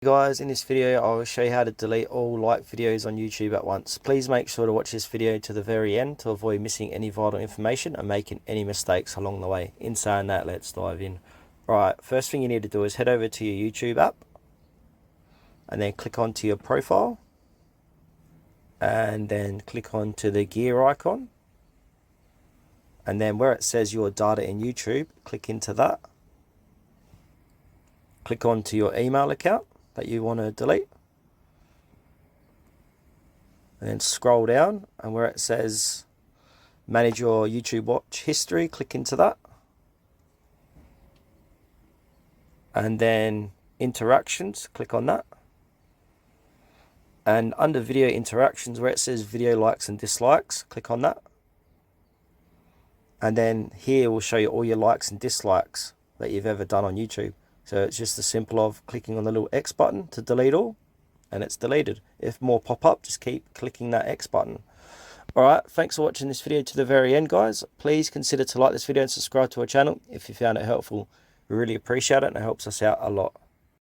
Guys, in this video I will show you how to delete all like videos on YouTube at once. Please make sure to watch this video to the very end to avoid missing any vital information and making any mistakes along the way. In saying that, let's dive in. Alright, first thing you need to do is head over to your YouTube app and then click onto your profile and then click onto the gear icon, and then where it says your data in YouTube, click into that. Click onto your email account that you want to delete, and then scroll down, and where it says manage your YouTube watch history, click into that, and then interactions, click on that, and under video interactions where it says video likes and dislikes, click on that, and then here will show you all your likes and dislikes that you've ever done on YouTube. So it's just as simple of clicking on the little X button to delete all, and it's deleted. If more pop up, just keep clicking that X button. Alright, thanks for watching this video to the very end, guys. Please consider to like this video and subscribe to our channel if you found it helpful. We really appreciate it and it helps us out a lot.